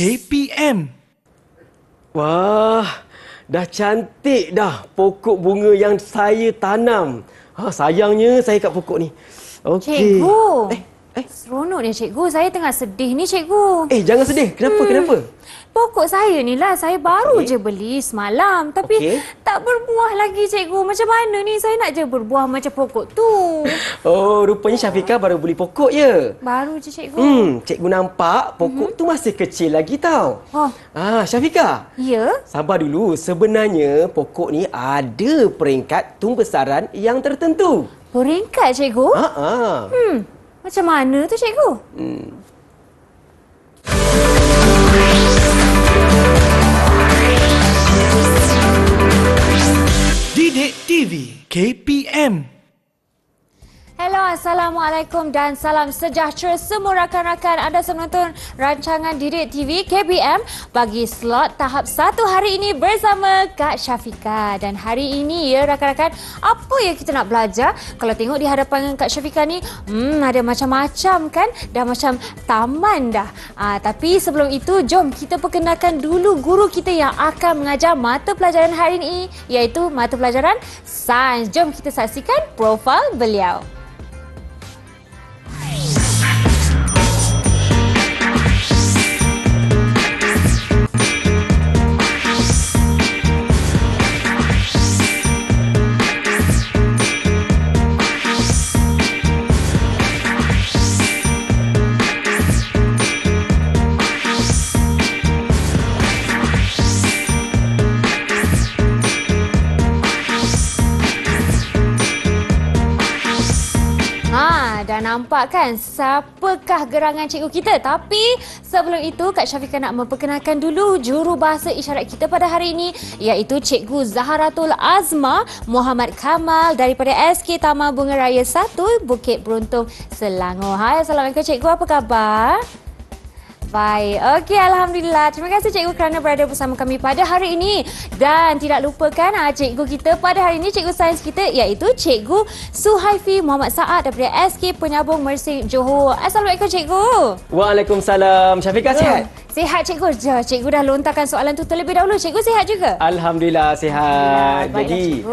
KPM. Wah, dah cantik dah pokok bunga yang saya tanam. Sayangnya saya kat pokok ni. Okey. Cikgu. Seronok ni cikgu. Saya tengah sedih ni cikgu. Jangan sedih. Kenapa? Pokok saya ni lah, saya baru je beli semalam. Tapi tak berbuah lagi cikgu. Macam mana ni? Saya nak je berbuah macam pokok tu. Oh, rupanya Syafiqah baru beli pokok je. Baru je cikgu. Cikgu nampak pokok tu masih kecil lagi tau. Syafiqah. Ya? Sabar dulu. Sebenarnya pokok ni ada peringkat tumbesaran yang tertentu. Peringkat cikgu? Macam mana tu cikgu? Didik TV KPM. Hello, Assalamualaikum dan salam sejahtera semua rakan-rakan anda menonton rancangan Didik TV KPM bagi slot tahap 1 hari ini bersama Kak Syafiqah. Dan hari ini ya rakan-rakan, apa yang kita nak belajar? Kalau tengok di hadapan Kak Syafiqah ni, ada macam-macam kan? Dah macam taman dah. Tapi sebelum itu, jom kita perkenalkan dulu guru kita yang akan mengajar mata pelajaran hari ini, iaitu mata pelajaran Sains. Jom kita saksikan profil beliau. Dah nampak kan siapakah gerangan cikgu kita? Tapi sebelum itu Kak Syafiqah nak memperkenalkan dulu juru bahasa isyarat kita pada hari ini, iaitu Cikgu Zaharatul Azma Muhammad Kamal daripada SK Taman Bunga Raya 1 Bukit Beruntung, Selangor. Hai, Assalamualaikum cikgu, apa khabar? Baik, okey, alhamdulillah. Terima kasih cikgu kerana berada bersama kami pada hari ini. Dan tidak lupakan cikgu kita pada hari ini, cikgu sains kita, iaitu Cikgu Suhaifi Muhammad Saad daripada SK Penyambung Mersing Johor. Assalamualaikum cikgu. Waalaikumsalam. Syafiqah sihat? Sihat cikgu. Cikgu dah lontarkan soalan tu terlebih dahulu. Cikgu sihat juga? Alhamdulillah sihat. Jadi,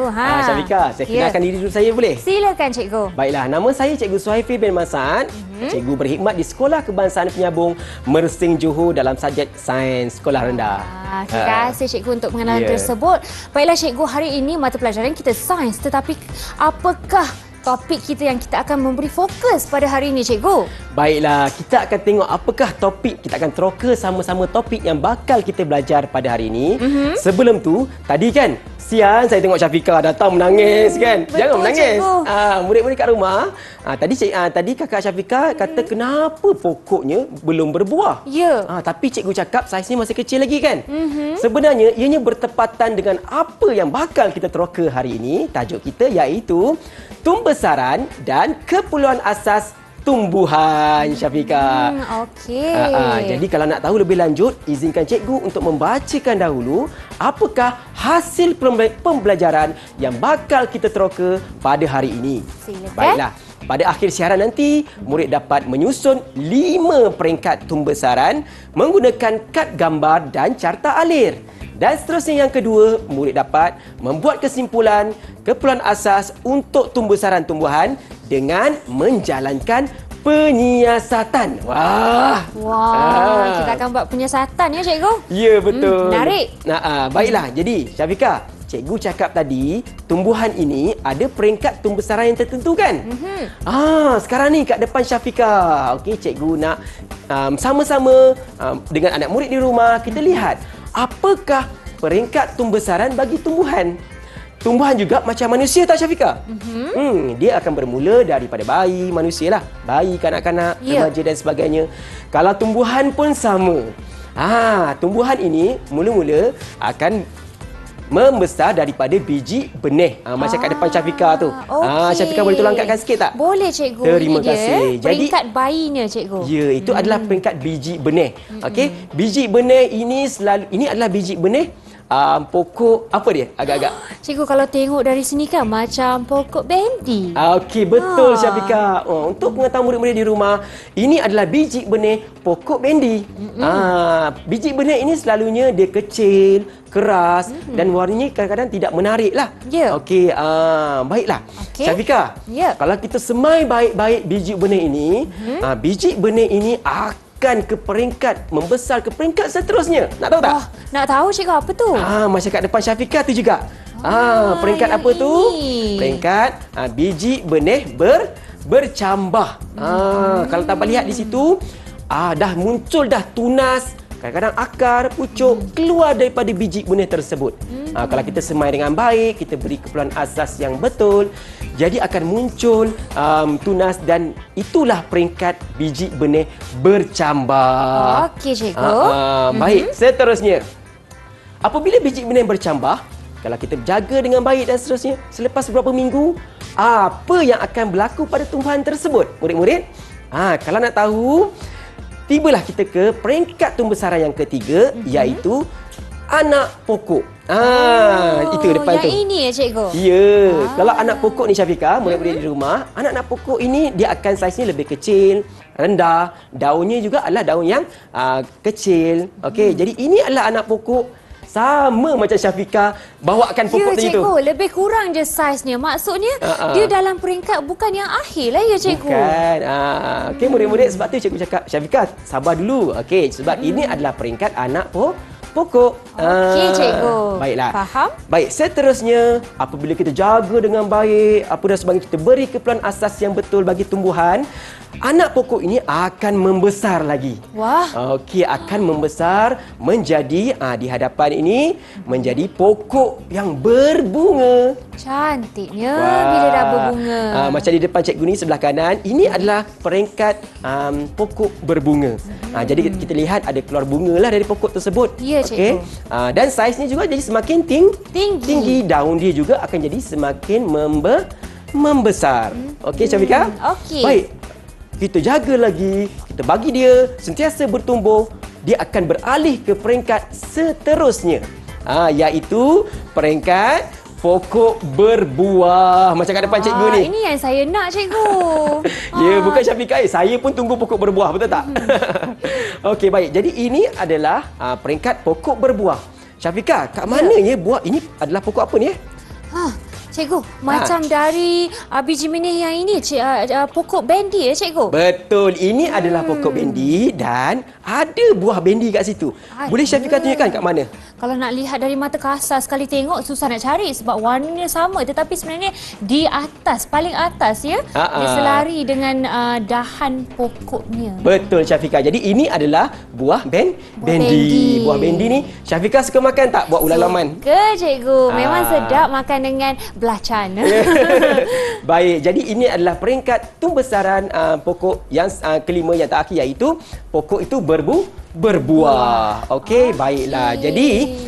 Syafiqah, saya kenalkan diri dulu saya boleh? Silakan cikgu. Baiklah, nama saya Cikgu Suhaifi bin Masad. Cikgu berkhidmat di Sekolah Kebangsaan Penyambung Mersing Johor dalam subjek Sains Sekolah Rendah. Terima kasih cikgu untuk pengenalan tersebut. Baiklah cikgu, hari ini mata pelajaran kita Sains, tetapi apakah topik kita yang kita akan memberi fokus pada hari ini cikgu? Baiklah, kita akan tengok apakah topik. Kita akan teroka sama-sama topik yang bakal kita belajar pada hari ini. Sebelum tu, tadi kan siang saya tengok Syafiqah datang menangis kan. Betul, jangan menangis. cikgu. Murid-murid kat rumah, tadi kakak Syafiqah kata kenapa pokoknya belum berbuah. Ya. Tapi cikgu cakap saiz ni masih kecil lagi kan. Sebenarnya ianya bertepatan dengan apa yang bakal kita teroka hari ini. Tajuk kita iaitu tumbesaran dan keperluan asas tumbuhan, Syafiqah. Okey. Jadi kalau nak tahu lebih lanjut, izinkan cikgu untuk membacakan dahulu apakah hasil pembelajaran yang bakal kita teroka pada hari ini. Silakan. Baiklah. Pada akhir siaran nanti, murid dapat menyusun 5 peringkat tumbesaran menggunakan kad gambar dan carta alir. Dan seterusnya yang kedua, murid dapat membuat kesimpulan keperluan asas untuk tumbesaran tumbuhan dengan menjalankan penyiasatan. Wah, kita akan buat penyiasatan ya cikgu? Ya, betul. Menarik. Baiklah, jadi Syafiqah, cikgu cakap tadi tumbuhan ini ada peringkat tumbesaran yang tertentu kan? Sekarang ni kat depan Syafiqah, okey, cikgu nak sama-sama dengan anak murid di rumah kita lihat apakah peringkat tumbesaran bagi tumbuhan. Tumbuhan juga macam manusia tak Syafiqah? Dia akan bermula daripada bayi, manusia lah. Bayi, kanak-kanak, remaja dan sebagainya. Kalau tumbuhan pun sama. Tumbuhan ini mula-mula akan membesar daripada biji benih. Macam kat depan Syafiqah tu. Syafiqah boleh tolong angkatkan sikit tak? Boleh cikgu. Terima kasih. Jadi peringkat bayinya cikgu. Ya, itu adalah peringkat biji benih. Okey, biji benih ini adalah biji benih pokok apa dia? Agak-agak. Cikgu, kalau tengok dari sini kan macam pokok bendi. Okey, betul Syafiqah. Untuk pengetahuan murid-murid di rumah, ini adalah biji benih pokok bendi. Biji benih ini selalunya dia kecil, keras dan warnanya kadang-kadang tidak menarik lah. Ya. Okey, baiklah. Okey. Syafiqah, Ya. kalau kita semai baik-baik biji benih ini, biji benih ini akan ke peringkat, membesar ke peringkat seterusnya. Nak tahu tak? Wah, nak tahu cikgu apa tu? Macam kat depan Syafiqah tu juga. Peringkat yang apa tu? ini. Peringkat biji benih bercambah. Kalau tak lihat di situ, dah muncul dah tunas, kadang-kadang akar, pucuk keluar daripada biji benih tersebut. Kalau kita semai dengan baik, kita beri keperluan asas yang betul, jadi akan muncul tunas dan itulah peringkat biji benih bercambah. Okey, cikgu. Baik, seterusnya. Apabila biji benih bercambah, kalau kita jaga dengan baik dan seterusnya, selepas beberapa minggu, apa yang akan berlaku pada tumbuhan tersebut? Murid-murid, kalau nak tahu, tibalah kita ke peringkat tumbesaran yang ketiga, iaitu anak pokok. Itu depan yang tu. ini ya, cikgu? Ya, kalau anak pokok ni Syafiqah, murid-murid di rumah, anak-anak pokok ini dia akan saiznya lebih kecil, rendah, daunnya juga adalah daun yang kecil. Okey, jadi ini adalah anak pokok sama macam Syafiqah bawakan pokok tadi tu. Ya, cikgu, lebih kurang je saiznya. Maksudnya dia dalam peringkat bukan yang akhir lah ya, cikgu. Bukan. Okey, murid-murid, sebab tu cikgu cakap, Syafiqah, sabar dulu. Okey, sebab ini adalah peringkat anak pokok. Okey, cikgu. Baiklah. Faham? Baik, seterusnya, apabila kita jaga dengan baik, apa dan sebagainya, kita beri keperluan asas yang betul bagi tumbuhan, anak pokok ini akan membesar lagi. Wah. Okey, akan membesar menjadi di hadapan ini menjadi pokok yang berbunga. Cantiknya bila dah berbunga. Macam di depan cikgu ni sebelah kanan, ini adalah peringkat pokok berbunga. Jadi kita lihat ada keluar bunga lah dari pokok tersebut. Ya, cikgu. Dan saiznya juga jadi semakin tinggi. Daun dia juga akan jadi semakin membesar. Okey, Syafiqah? Okey. Baik. Kita jaga lagi, kita bagi dia sentiasa bertumbuh, dia akan beralih ke peringkat seterusnya. Iaitu peringkat pokok berbuah. Macam kat depan cikgu ni. Ini yang saya nak, cikgu. Ya, bukan Syafiqah. Saya pun tunggu pokok berbuah, betul tak? Okey, baik. Jadi ini adalah peringkat pokok berbuah. Syafiqah, kat mana ya buah ini adalah pokok apa ni? Cikgu, macam dari biji benih yang ini, pokok bendi ya, cikgu? Betul, ini adalah pokok bendi dan ada buah bendi kat situ. Boleh Syafiqah tunjukkan kat mana? Kalau nak lihat dari mata kasar sekali tengok susah nak cari sebab warnanya sama tetapi sebenarnya di atas, paling atas ya. Dia selari dengan dahan pokoknya. Betul Syafiqah. Jadi ini adalah buah bendi. Buah bendi ni Syafiqah suka makan tak buah ulalaman? Suka, cikgu. Memang sedap makan dengan belacan. Baik, jadi ini adalah peringkat tumbesaran pokok yang kelima yang terakhir iaitu pokok itu berbuah. Okey, baiklah. Jadi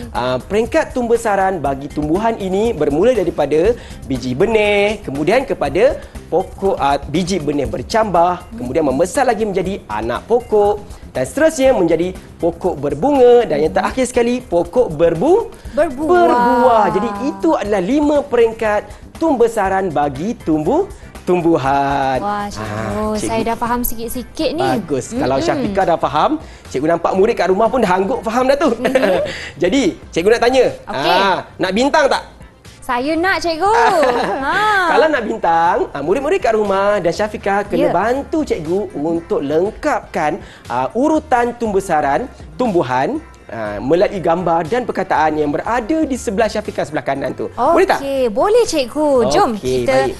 peringkat tumbesaran bagi tumbuhan ini bermula daripada biji benih, kemudian kepada pokok biji benih bercambah, kemudian membesar lagi menjadi anak pokok dan seterusnya menjadi pokok berbunga dan yang terakhir sekali pokok berbuah. Jadi itu adalah 5 peringkat tumbesaran bagi tumbuhan. Wah, cikgu, saya dah faham sikit-sikit ni. Bagus. Kalau Syafiqah dah faham, cikgu nampak murid kat rumah pun dah angguk faham dah tu. Jadi, cikgu nak tanya. Okey. Nak bintang tak? Saya nak, cikgu. Kalau nak bintang, murid-murid kat rumah dan Syafiqah kena bantu cikgu untuk lengkapkan urutan tumbesaran tumbuhan melalui gambar dan perkataan yang berada di sebelah Syafiqah sebelah kanan tu. Boleh tak? Okey, boleh, cikgu. Jom Okey, kita baik.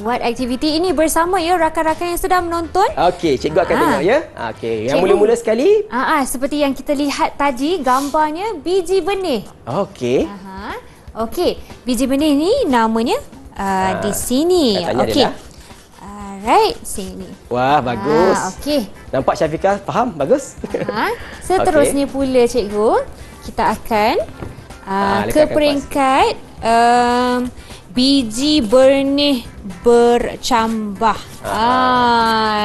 buat aktiviti ini bersama ya rakan-rakan yang sedang menonton. Okey, cikgu akan tengok ya. Okey, yang Cikgu. mula-mula sekali. Seperti yang kita lihat tadi, gambarnya biji benih. Okey. Okey, biji benih ni namanya di sini. Katanya Okey. adalah? Alright, sini. Wah, bagus. Okey. Nampak Syafiqah faham? Bagus. Seterusnya pula, cikgu, kita akan ke lekatkan peringkat biji benih bercambah.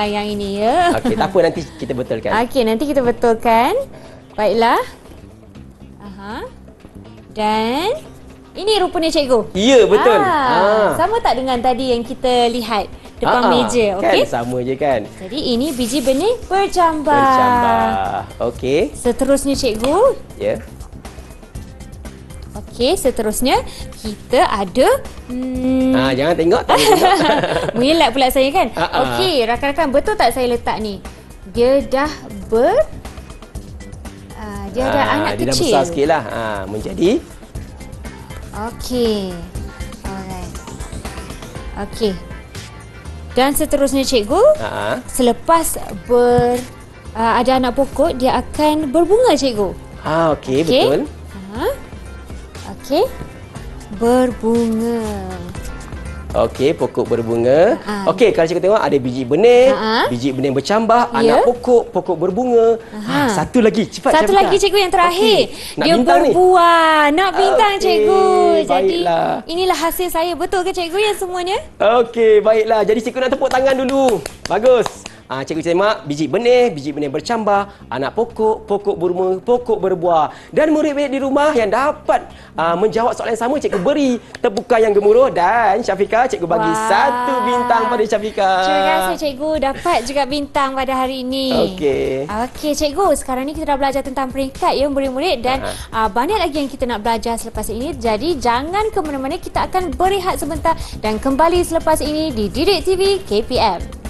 Yang ini ya. Okey, tak apa nanti kita betulkan. Okey, nanti kita betulkan. Baiklah. Dan ini rupanya cikgu. Ya, betul. Sama tak dengan tadi yang kita lihat depan meja, okey? Kan sama je kan. Jadi ini biji benih berjambah. Berjambah. Okey. Seterusnya cikgu. Ya. Okey, seterusnya kita ada Jangan tengok, tak boleh tengok. mengilat pula saya kan. Ah. Okey, rakan-rakan, betul tak saya letak ni? Dia dah dia ada anak dia kecil. dah besar sikit lah. Menjadi. Okey. Alright. Okey. Dan seterusnya cikgu, selepas ada anak pokok, dia akan berbunga cikgu. Okey, betul. Okey. Berbunga. Okey, pokok berbunga. Okey, kalau cikgu tengok ada biji benih, biji benih bercambah, Ya. anak pokok, pokok berbunga. Satu lagi, cepat Satu Syafiqah. lagi cikgu yang terakhir. Okey. Nak Dia bintang ni? berbuah. Nak bintang Okey, cikgu. Jadi baiklah. inilah hasil saya. Betul ke cikgu yang semuanya? Okey, baiklah. Jadi cikgu nak tepuk tangan dulu. Bagus. Cikgu semak biji benih bercambah, anak pokok, pokok berbunga, pokok berbuah. Dan murid-murid di rumah yang dapat menjawab soalan yang sama, cikgu beri tepukan yang gemuruh. Dan Syafiqah, cikgu bagi satu bintang pada Syafiqah. Terima kasih cikgu. Dapat juga bintang pada hari ini. Okey cikgu, sekarang ni kita dah belajar tentang peringkat ya murid-murid. Dan banyak lagi yang kita nak belajar selepas ini. Jadi jangan ke mana-mana, kita akan berehat sebentar. Dan kembali selepas ini di Didik TV KPM.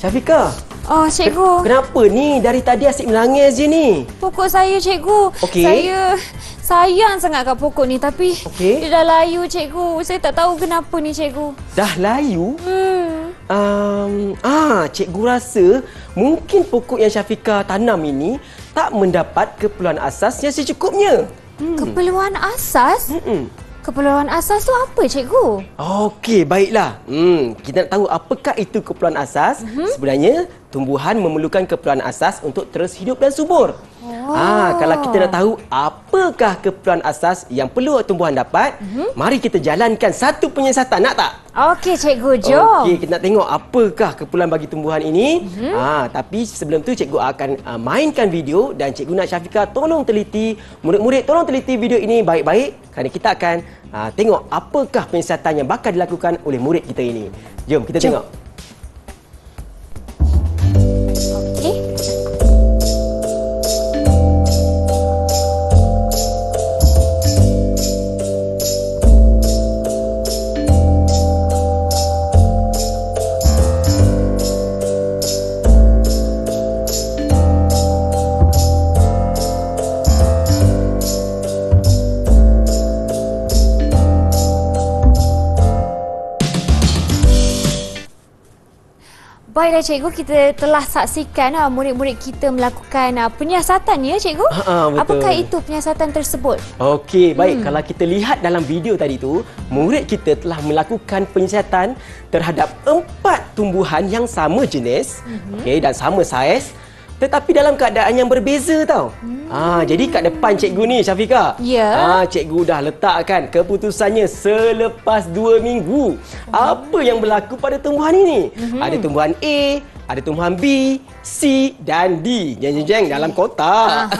Syafiqah. Oh, cikgu. Kenapa ni? Dari tadi asyik menangis je ni. Pokok saya, cikgu. Okey. Saya sayang sangat kat pokok ni tapi Okey. dia dah layu, cikgu. Saya tak tahu kenapa ni, cikgu. Dah layu? Cikgu rasa mungkin pokok yang Syafiqah tanam ini tak mendapat keperluan asas yang secukupnya. Keperluan asas? Keperluan asas tu apa, cikgu? Okey, baiklah. Kita nak tahu apakah itu keperluan asas. Sebenarnya, tumbuhan memerlukan keperluan asas untuk terus hidup dan subur. Kalau kita nak tahu apakah keperluan asas yang perlu tumbuhan dapat, mari kita jalankan satu penyiasatan. Nak tak? Okey, cikgu. Jom. Okey, kita nak tengok apakah keperluan bagi tumbuhan ini. Tapi sebelum tu cikgu akan mainkan video dan cikgu nak Syafiqah tolong teliti, murid-murid tolong teliti video ini baik-baik kerana kita akan tengok apakah penyiasatan yang bakal dilakukan oleh murid kita ini. Jom kita tengok. Okey. Baiklah cikgu, kita telah saksikan murid-murid kita melakukan penyiasatan ya cikgu. Betul. Apakah itu penyiasatan tersebut? Okey, baik. Kalau kita lihat dalam video tadi tu, murid kita telah melakukan penyiasatan terhadap 4 tumbuhan yang sama jenis, okey, dan sama saiz, tetapi dalam keadaan yang berbeza tau. Jadi kat depan cikgu ni Syafiqah. Ya. Cikgu dah letakkan keputusannya selepas 2 minggu. Apa yang berlaku pada tumbuhan ini? Ada tumbuhan A, ada tumbuhan B, C dan D. Jeng-jeng dalam kotak.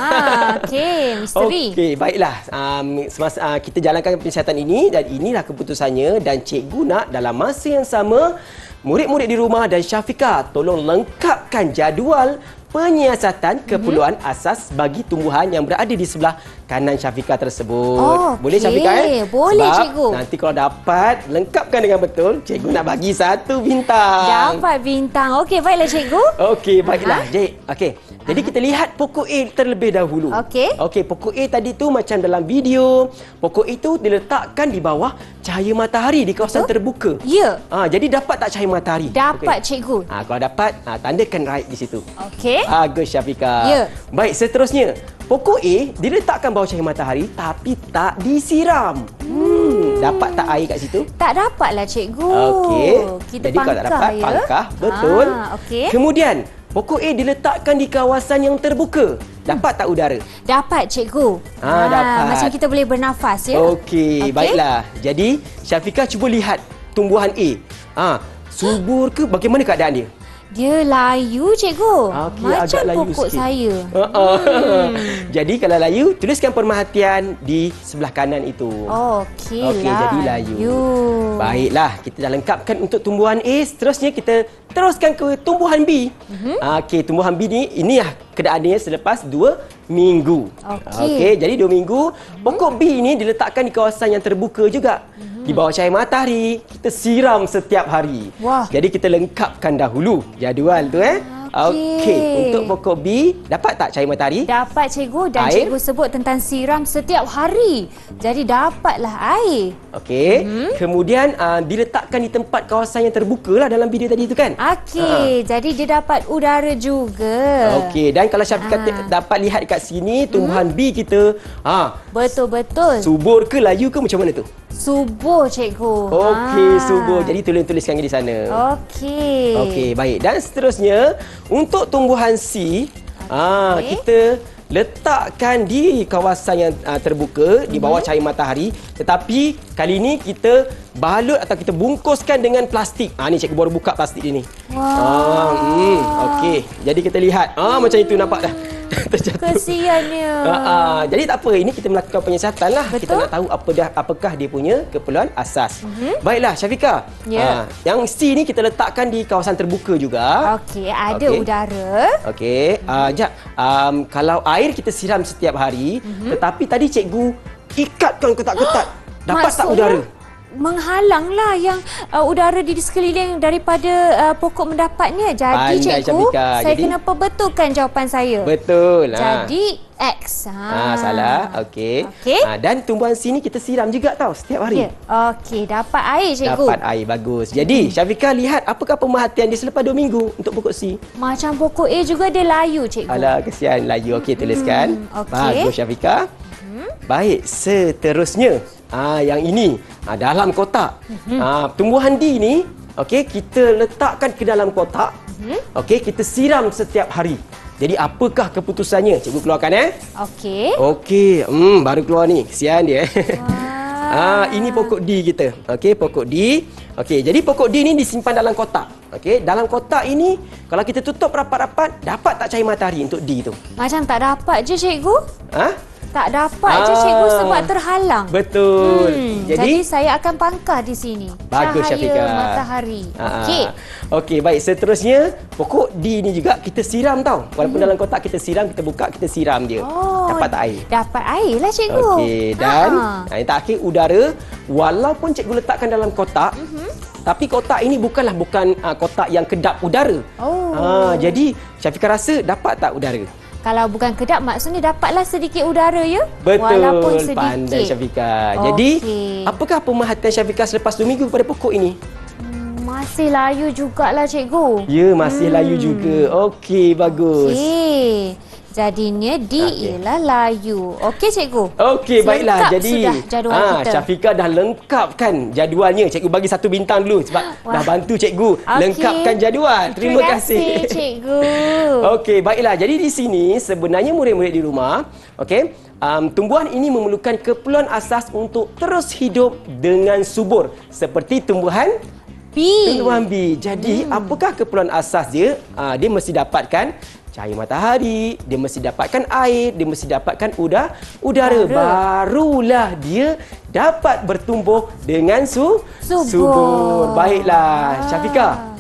Okey, misteri. Okey, baiklah. Semasa kita jalankan penyiasatan ini dan inilah keputusannya dan cikgu nak dalam masa yang sama murid-murid di rumah dan Syafiqah tolong lengkapkan jadual penyiasatan keperluan asas bagi tumbuhan yang berada di sebelah kanan Syafiqah tersebut. Boleh Syafiqah? Boleh, Sebab cikgu. nanti kalau dapat, lengkapkan dengan betul, cikgu nak bagi 1 bintang. Dapat bintang. Okey, baiklah cikgu. Okey, baiklah. Okey. Jadi kita lihat pokok A terlebih dahulu. Okey. Okey, pokok A tadi tu macam dalam video, pokok A tu diletakkan di bawah cahaya matahari di kawasan terbuka. Ya. Jadi dapat tak cahaya matahari? Dapat, cikgu. Kalau dapat, tandakan right di situ. Okey. Bagus Syafiqah. Ya. Baik, seterusnya. Pokok A diletakkan bawah cahaya matahari tapi tak disiram. Dapat tak air kat situ? Tak dapatlah, cikgu. Okey. Kita Jadi kalau tak dapat, ya? pangkah. Betul. Okey. Kemudian, pokok A diletakkan di kawasan yang terbuka. Dapat tak udara? Dapat, cikgu. Dapat. Macam kita boleh bernafas, ya? Okey, baiklah. Jadi, Syafiqah cuba lihat tumbuhan A. Subur ke? Bagaimana keadaan dia? Dia layu, cikgu. Okey, Macam agak layu pokok sikit. saya. Jadi kalau layu, tuliskan perhatian di sebelah kanan itu. Okey, jadi layu. Baiklah, kita dah lengkapkan untuk tumbuhan A. Seterusnya kita teruskan ke tumbuhan B. Okey, tumbuhan B ni, inilah keadaannya selepas 2 minggu. Okey, jadi 2 minggu. Pokok B ini diletakkan di kawasan yang terbuka juga. Di bawah cahaya matahari, kita siram setiap hari. Wah. Jadi kita lengkapkan dahulu jadual tu Okey, untuk pokok B, dapat tak cahaya matahari? Dapat, cikgu. Dan Air? cikgu sebut tentang siram setiap hari. Jadi dapatlah air. Okey. Kemudian diletakkan di tempat kawasan yang terbuka lah dalam video tadi tu kan? Okey, jadi dia dapat udara juga. Okey, dan kalau Syafiqah dapat lihat kat sini tumbuhan B kita, Betul-betul. subur ke layu ke macam mana tu? Subur, cikgu. Okey, subur. Jadi tuliskan di sana. Okey. Okey, baik. Dan seterusnya untuk tumbuhan C, kita letakkan di kawasan yang terbuka di bawah cahaya matahari, tetapi kali ini kita balut atau kita bungkuskan dengan plastik. Ni cikgu baru buka plastik dia ni. Okey. Jadi kita lihat. Macam itu nampak dah. Terjatuh. Kesiannya. Jadi tak apa, ini kita melakukan penyiasatan lah. Betul. Kita nak tahu apakah dia punya keperluan asas. Baiklah Syafiqah. Ya. Yang C ni kita letakkan di kawasan terbuka juga. Okey, ada Okey. udara. Okey, kalau air kita siram setiap hari, tetapi tadi cikgu ikatkan ketat-ketat. Dapat tak udara? Menghalanglah yang udara di sekeliling daripada pokok mendapatnya. Jadi, Pandai, cikgu, Syafiqah. saya Jadi- kena perbetulkan jawapan saya. Betul. Jadi, X. Salah. Okey. Okey. Dan tumbuhan sini kita siram juga tau setiap hari. Ya. Okey, dapat air, cikgu. Dapat air, bagus. Jadi, Syafiqah lihat apakah pemerhatian dia selepas 2 minggu untuk pokok C. Macam pokok A juga dia layu, cikgu. Alah, kesian layu. Okey, tuliskan. Okey. Bagus Syafiqah. Baik, seterusnya. Yang ini dalam kotak. Tumbuhan D ni, okey, kita letakkan ke dalam kotak. Okey, kita siram setiap hari. Jadi apakah keputusannya? Cikgu keluarkan Okey. Okey, baru keluar ni. Kesian dia. Ini pokok D kita. Okey, pokok D. Okey, jadi pokok D ni disimpan dalam kotak. Okey, dalam kotak ini kalau kita tutup rapat-rapat, dapat tak cahaya matahari untuk D tu? Macam tak dapat je, cikgu. Tak dapat je, cikgu, sebab terhalang. Betul. Jadi saya akan pangkah di sini. Bagus, Cahaya Syafiqah. matahari. Okey. Okey, baik. Seterusnya, pokok D ni juga kita siram tau. Walaupun dalam kotak kita siram, kita buka, kita siram dia. Dapat tak air? Dapat air lah, cikgu. Okey, dan yang terakhir udara. Walaupun cikgu letakkan dalam kotak, tapi kotak ini bukan kotak yang kedap udara. Jadi, Syafiqah rasa dapat tak udara? Kalau bukan kedap, maksudnya dapatlah sedikit udara, ya? Betul, Walaupun sedikit. pandai Syafiqah. Jadi, apakah pemerhatian Syafiqah selepas 2 minggu kepada pokok ini? Masih layu jugalah, cikgu. Ya, masih layu juga. Okey, bagus. Okey. Jadinya D ialah layu. Okey, cikgu. Okey, baiklah. Lengkap Jadi, sudah jadual kita. Syafiqah dah lengkapkan jadualnya. Cikgu bagi 1 bintang dulu sebab dah bantu cikgu lengkapkan jadual. Terima kasih. Cikgu. Okey, baiklah. Jadi di sini sebenarnya murid-murid di rumah, okey, tumbuhan ini memerlukan keperluan asas untuk terus hidup dengan subur seperti tumbuhan B. B. Jadi, apakah keperluan asas dia? Dia mesti dapatkan cahaya matahari, dia mesti dapatkan air, dia mesti dapatkan udara. Barulah dia dapat bertumbuh dengan subur. Baiklah, Syafiqah.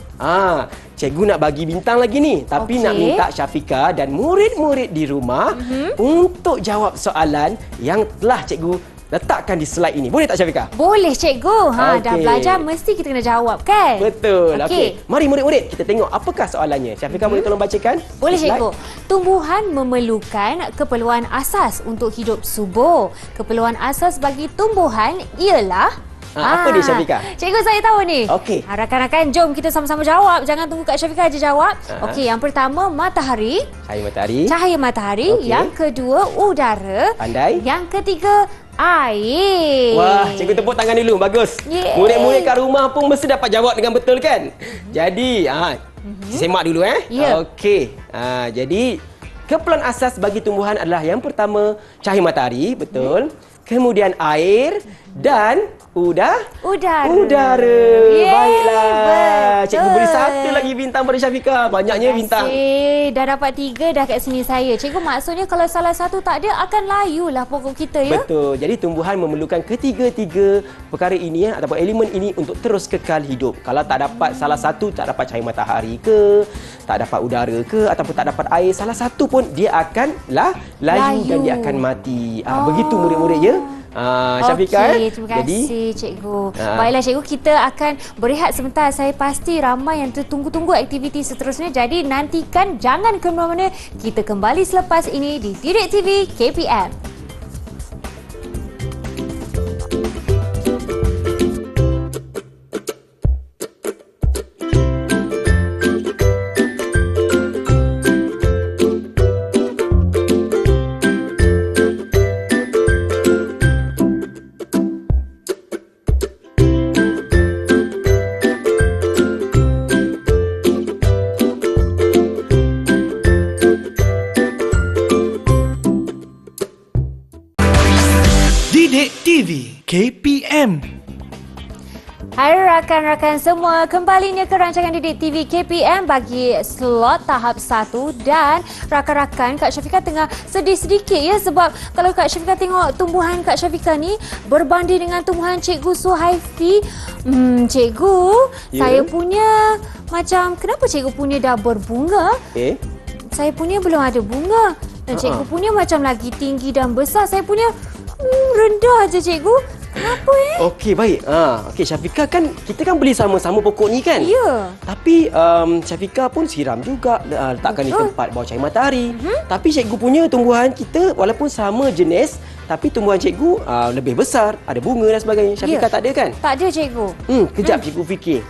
Cikgu nak bagi bintang lagi ni, tapi nak minta Syafiqah dan murid-murid di rumah untuk jawab soalan yang telah cikgu letakkan di slide ini. Boleh tak Syafiqah? Boleh cikgu. Dah Okey. belajar mesti kita kena jawab kan? Betul. Okey. Okey. Mari murid-murid kita tengok apakah soalannya. Syafiqah boleh tolong bacakan? Boleh Slide. cikgu. Tumbuhan memerlukan keperluan asas untuk hidup subur. Keperluan asas bagi tumbuhan ialah Apa dia Syafiqah? Cikgu saya tahu ni. Okey. Rakan-rakan jom kita sama-sama jawab. Jangan tunggu Kak Syafiqah je jawab. Okey, yang pertama matahari. Cahaya matahari. Cahaya matahari. Okey. Yang kedua udara. Pandai. Yang ketiga air. Wah, cikgu tepuk tangan dulu. Bagus. Yeay. Murid-murid kat rumah pun mesti dapat jawab dengan betul kan? Jadi, semak dulu Ya. Okey. Jadi, keperluan asas bagi tumbuhan adalah yang pertama cahaya matahari, betul. Kemudian air dan udara. Yeay, Baiklah. Cikgu betul. beri satu lagi bintang pada Syafiqah. Banyaknya bintang. Dah dapat 3 dah kat sini saya. Cikgu maksudnya kalau salah satu tak ada akan layulah pokok kita ya. Betul. Jadi tumbuhan memerlukan ketiga-tiga perkara ini ataupun elemen ini untuk terus kekal hidup. Kalau tak dapat salah satu, tak dapat cahaya matahari ke, tak dapat udara ke ataupun tak dapat air, salah satu pun dia akan layu dan dia akan mati. Begitu murid-murid ya. Syafiqah. Okey, terima kasih cikgu. Baiklah cikgu, kita akan berehat sebentar. Saya pasti ramai yang tertunggu-tunggu aktiviti seterusnya. Jadi nantikan, jangan ke mana-mana. Kita kembali selepas ini di Didik TV KPM. Didik TV KPM. Hai rakan-rakan semua, kembalinya ke rancangan Didik TV KPM bagi slot tahap 1 dan rakan-rakan Kak Syafiqah tengah sedih sedikit ya sebab kalau Kak Syafiqah tengok tumbuhan Kak Syafiqah ni berbanding dengan tumbuhan Cikgu Suhaifi, cikgu, saya punya macam kenapa cikgu punya dah berbunga? Saya punya belum ada bunga dan cikgu punya macam lagi tinggi dan besar. Saya punya rendah je cikgu. Kenapa Okey, baik. Okey, Syafiqah kan kita kan beli sama-sama pokok ni kan? Ya. Tapi Syafiqah pun siram juga, letakkan di tempat bawah cahaya matahari. Tapi cikgu punya tumbuhan kita walaupun sama jenis, tapi tumbuhan cikgu lebih besar, ada bunga dan sebagainya. Syafiqah tak ada kan? Tak ada cikgu. Kejap cikgu fikir.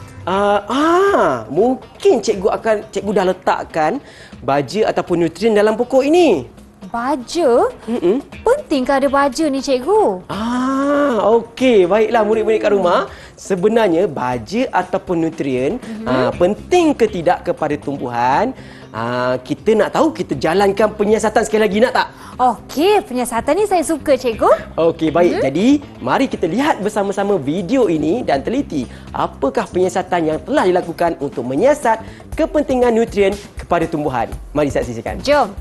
Mungkin cikgu dah letakkan baja ataupun nutrien dalam pokok ini. Baja? Pentingkah ada baja ni cikgu? Okey. Baiklah murid-murid kat rumah. Sebenarnya baja ataupun nutrien penting ke tidak kepada tumbuhan. Kita nak tahu, kita jalankan penyiasatan sekali lagi, nak tak? Okey, penyiasatan ni saya suka cikgu. Okey, baik. Jadi, mari kita lihat bersama-sama video ini dan teliti apakah penyiasatan yang telah dilakukan untuk menyiasat kepentingan nutrien kepada tumbuhan. Mari saksikan. Jom.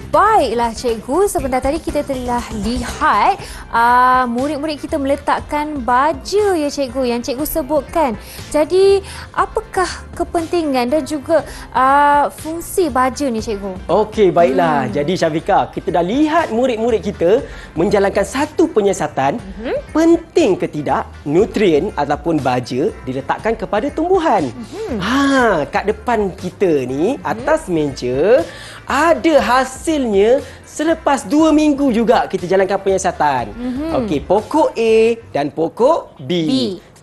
Baiklah cikgu, sebentar tadi kita telah lihat murid-murid kita meletakkan baja ya cikgu yang cikgu sebutkan. Jadi apakah kepentingan dan juga fungsi baja ni cikgu? Okey, baiklah. Jadi Syafiqah, kita dah lihat murid-murid kita menjalankan satu penyiasatan penting ke tidak nutrien ataupun baja diletakkan kepada tumbuhan. Kat depan kita ni atas meja ada hasilnya selepas 2 minggu juga kita jalankan penyiasatan. Okey, pokok A dan pokok B.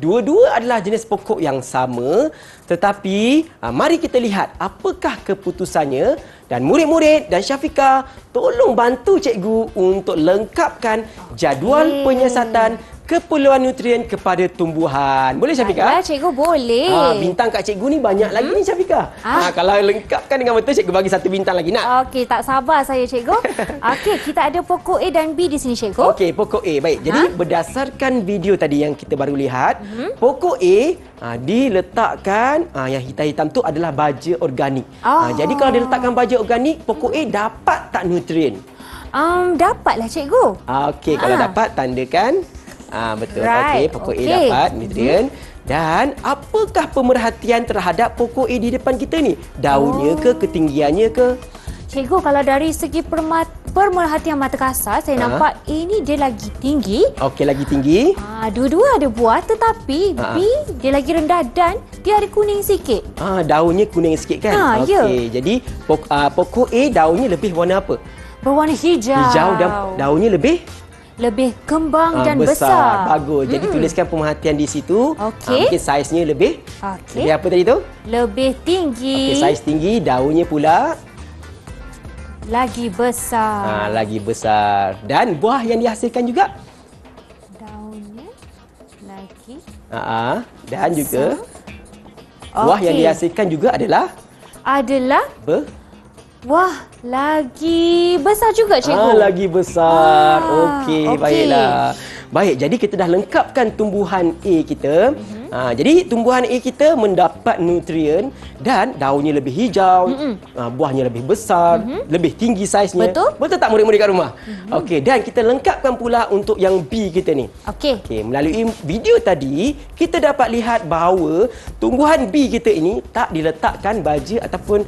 Dua-dua adalah jenis pokok yang sama, tetapi mari kita lihat apakah keputusannya dan murid-murid dan Syafiqah tolong bantu cikgu untuk lengkapkan jadual penyiasatan keperluan nutrien kepada tumbuhan. Boleh Syafiqah? Ya, cikgu boleh. Bintang kat cikgu ni banyak lagi ni Syafiqah. Kalau lengkapkan dengan betul, cikgu bagi satu bintang lagi nak. Okey, tak sabar saya cikgu. Okey, kita ada pokok A dan B di sini cikgu. Okey, pokok A. Baik. Jadi berdasarkan video tadi yang kita baru lihat, pokok A diletakkan yang hitam-hitam tu adalah baja organik. Jadi kalau diletakkan baja organik, pokok A dapat tak nutrien? Dapatlah cikgu. Okey, kalau dapat tandakan. Betul. Okey, Right. pokok A dapat nutrien. Dan apakah pemerhatian terhadap pokok A di depan kita ni? Daunnya ke, ketinggiannya ke? Cikgu, kalau dari segi pemerhatian mata kasar, saya nampak ini dia lagi tinggi. Okey, lagi tinggi. Dua-dua ada buah, tetapi B dia lagi rendah dan dia ada kuning sikit. Daunnya kuning sikit kan? Ya. Okey, jadi pokok A daunnya lebih warna apa? Berwarna hijau. Hijau dan daunnya lebih kembang dan besar. Bagus. Jadi tuliskan pemerhatian di situ. Okey. Mungkin saiznya lebih. Okey. Lebih apa tadi tu? Lebih tinggi. Okey, saiz tinggi, daunnya pula lagi besar. lagi besar. Dan buah yang dihasilkan juga Daunnya lagi dan juga besar. buah yang Okey. dihasilkan juga adalah Wah, lagi besar juga cikgu. lagi besar. okey. Okey, baiklah. Baik, jadi kita dah lengkapkan tumbuhan A kita. Jadi tumbuhan A kita mendapat nutrien dan daunnya lebih hijau, buahnya lebih besar, lebih tinggi saiznya. Betul. Betul tak murid-murid kat rumah? Okey, dan kita lengkapkan pula untuk yang B kita ni. Okey. Okey, melalui video tadi kita dapat lihat bahawa tumbuhan B kita ini tak diletakkan baja ataupun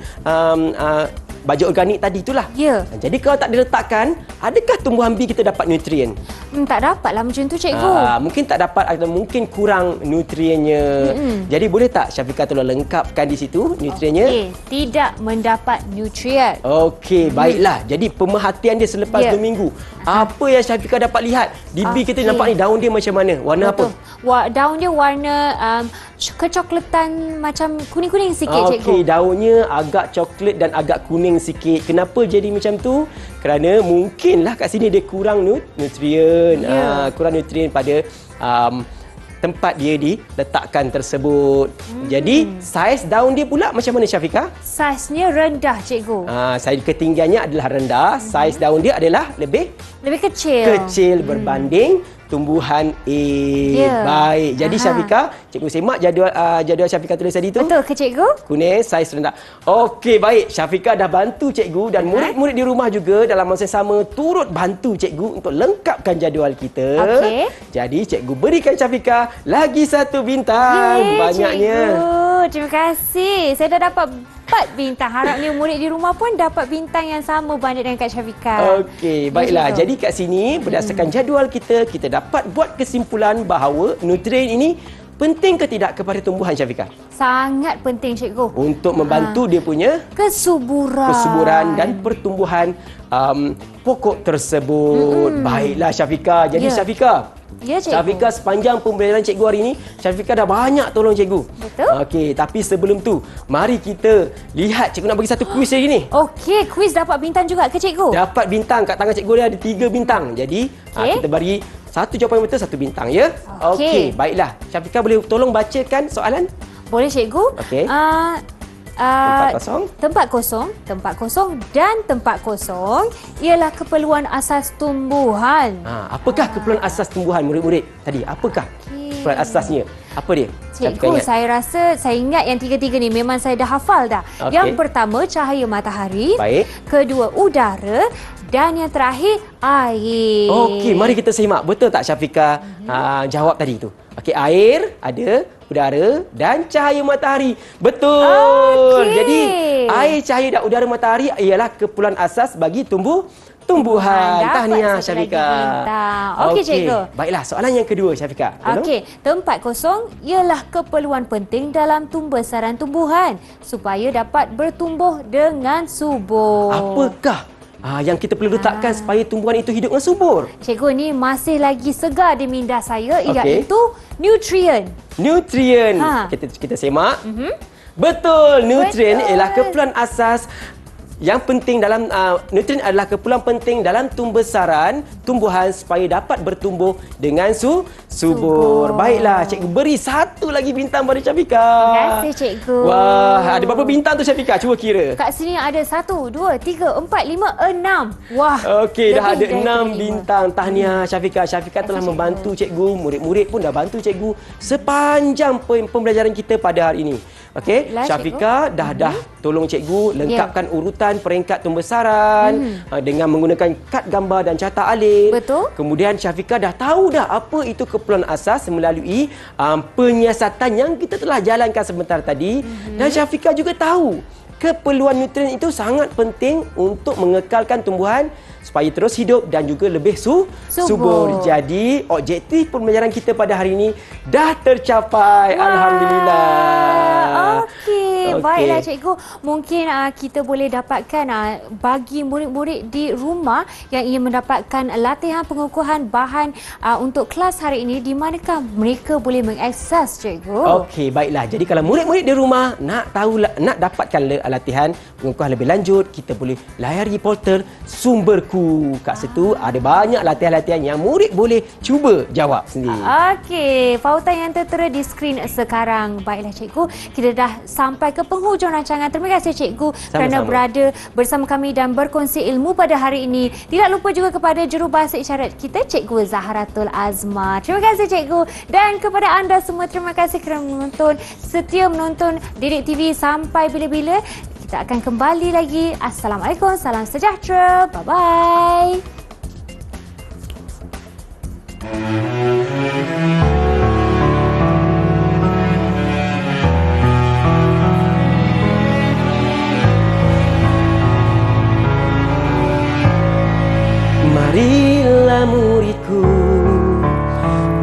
baja organik tadi itulah. Ya. Jadi kalau tak diletakkan, adakah tumbuhan B kita dapat nutrien? Tak dapatlah macam tu cikgu. Mungkin tak dapat atau mungkin kurang nutriennya. Jadi boleh tak Syafiqah tolong lengkapkan di situ nutriennya? Okey, tidak mendapat nutrien. Okey, baiklah. Jadi pemerhatian dia selepas 2 minggu. Apa yang Syafiqah dapat lihat? Di B kita nampak ni daun dia macam mana? Warna Betul. Daun dia warna kecoklatan macam kuning-kuning sikit apa? cikgu. Okey, daunnya agak coklat dan agak kuning sikit. Kenapa jadi macam tu? Kerana mungkinlah kat sini dia kurang nutrien. Kurang nutrien pada tempat dia diletakkan tersebut. Jadi saiz daun dia pula macam mana Syafiqah? Saiznya rendah cikgu. Saiz ketinggiannya adalah rendah, saiz daun dia adalah lebih Kecil. berbanding tumbuhan A. Ya. Baik. Jadi Syafiqah, cikgu semak jadual Syafiqah tulis tadi tu. Betul ke cikgu? Kuning, saiz rendah. Okey, baik. Syafiqah dah bantu cikgu dan murid-murid di rumah juga dalam masa sama turut bantu cikgu untuk lengkapkan jadual kita. Okey. Jadi cikgu berikan Syafiqah lagi 1 bintang. Banyaknya. Cikgu, terima kasih. Saya dah dapat 4 bintang. Harapnya murid di rumah pun dapat bintang yang sama banyak dengan Kak Syafiqah. Okey, baiklah. cikgu. Jadi kat sini berdasarkan jadual kita dapat buat kesimpulan bahawa nutrien ini penting ke tidak kepada tumbuhan Syafiqah? Sangat penting cikgu. Untuk membantu dia punya Kesuburan. dan pertumbuhan pokok tersebut. Baiklah Syafiqah. Jadi Ya. Syafiqah, Ya cikgu. Syafiqah sepanjang pembelajaran cikgu hari ini, Syafiqah dah banyak tolong cikgu. Betul. Okey, tapi sebelum tu, mari kita lihat cikgu nak bagi satu kuis hari ni. Okey, kuis dapat bintang juga ke cikgu? Dapat bintang. Kat tangan cikgu dia ada 3 bintang. Jadi Okey. kita beri satu jawapan betul, 1 bintang ya. Okey. Baiklah. Syafiqah boleh tolong bacakan soalan? Boleh cikgu? Okey. Tempat kosong dan tempat kosong ialah keperluan asas tumbuhan. Apakah keperluan asas tumbuhan murid-murid tadi? Apakah keperluan asasnya? Apa dia? Cikgu, saya rasa saya ingat yang tiga-tiga ni memang saya dah hafal dah. Okey. Yang pertama cahaya matahari, Baik. kedua udara dan yang terakhir air. Okey, mari kita simak. Betul tak Syafiqah jawab tadi tu? Okey, air ada, udara dan cahaya matahari. Betul. Okey. Jadi, air, cahaya dan udara matahari ialah keperluan asas bagi tumbuhan. Dapat Tahniah satu lagi Syafiqah. bintang. Okey, cikgu. Baiklah, soalan yang kedua Syafiqah. Tolong. Okey, tempat kosong ialah keperluan penting dalam pembesaran tumbuhan supaya dapat bertumbuh dengan subur. Apakah yang kita perlu letakkan supaya tumbuhan itu hidup dengan subur? Cikgu, ni masih lagi segar di minda saya Okey. iaitu nutrien. Nutrien. Kita semak. Betul, nutrien Betul. ialah keperluan asas yang penting dalam nutrien adalah keperluan penting dalam pembesaran tumbuhan supaya dapat bertumbuh dengan subur. Baiklah, cikgu beri satu lagi bintang pada Syafika. Terima kasih, cikgu. Wah, ada berapa bintang tu Syafika? Cuba kira. Kat sini ada 1, 2, 3, 4, 5, 6. Wah. Okey, dah lebih ada 6 daripada 5. bintang. Tahniah Syafika. Syafika telah membantu cikgu. Murid-murid pun dah bantu cikgu sepanjang pembelajaran kita pada hari ini. Okey, Baiklah, Syafika dah tolong cikgu lengkapkan urutan peringkat pembesaran dengan menggunakan kad gambar dan carta alif. Betul. Kemudian Syafika dah tahu dah apa itu keperluan asas melalui penyiasatan yang kita telah jalankan sebentar tadi. Dan Syafika juga tahu keperluan nutrien itu sangat penting untuk mengekalkan tumbuhan supaya terus hidup dan juga lebih subur. Jadi, objektif pembelajaran kita pada hari ini dah tercapai. Wah. Alhamdulillah. Okey, baiklah cikgu. Mungkin kita boleh dapatkan bagi murid-murid di rumah yang ingin mendapatkan latihan pengukuhan bahan untuk kelas hari ini, di manakah mereka boleh mengakses, cikgu? Okey, baiklah. Jadi kalau murid-murid di rumah nak dapatkan latihan pengukuhan lebih lanjut, kita boleh layari portal Sumberku. Kat situ ada banyak latihan-latihan yang murid boleh cuba jawab sendiri. Okey, pautan yang tertera di skrin sekarang. Baiklah cikgu, kita dah sampai ke penghujung rancangan. Terima kasih cikgu kerana berada bersama kami dan berkongsi ilmu pada hari ini. Tidak lupa juga kepada jurubahasa isyarat kita, Cikgu Zahratul Azmar. Terima kasih cikgu, dan kepada anda semua terima kasih kerana setia menonton Didik TV sampai bila-bila. Kita akan kembali lagi. Assalamualaikum, salam sejahtera. Bye-bye. Marilah muridku,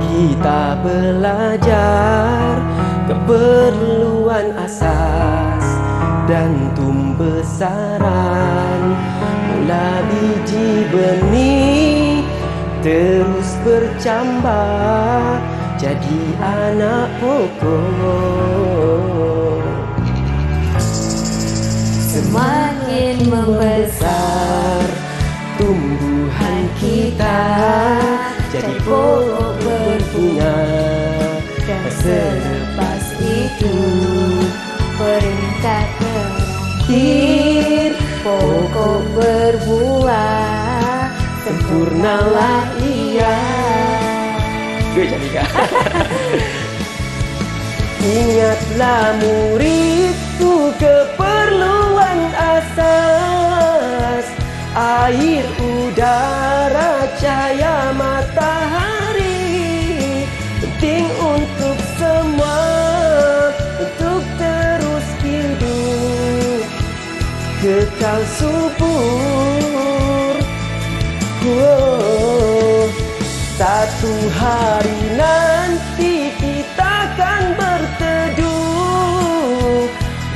kita belajar keperluan asas dan tumbesaran. Mula biji benih terus bercambah jadi anak pokok. Semakin membesar tumbuhan kita jadi pokok berbunga. dan selepas itu peringkat terakhir pokok berbuah, sempurnalah ia. Good, Syafika. Ingatlah muridku, keperluan asas air, udara, cahaya matahari penting untuk semua, untuk terus hidup kekal subur. Satu hari nanti kita akan berteduh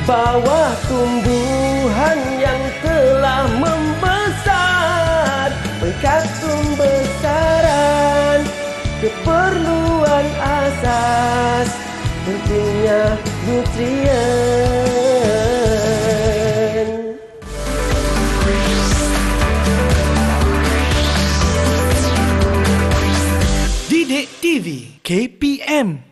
bawah tumbuhan yang telah membesar. Berkat pembesaran keperluan asas, pentingnya nutrien. Didik TV KPM